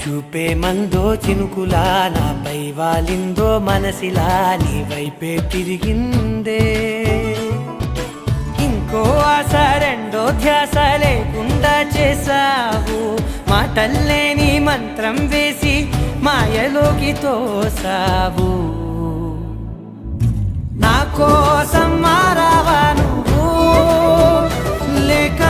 చూపే మందో చినుకులా నాపై వాలిందో మనసిలా నీ వైపే తిరిగిందే ఇంకో ఆశ రెండో ధ్యాస లేకుండా చేసావు మాటల్లే నీ మంత్రం వేసి మాయలోకి తోసావు నా కోసం మారావా నువ్వు లేక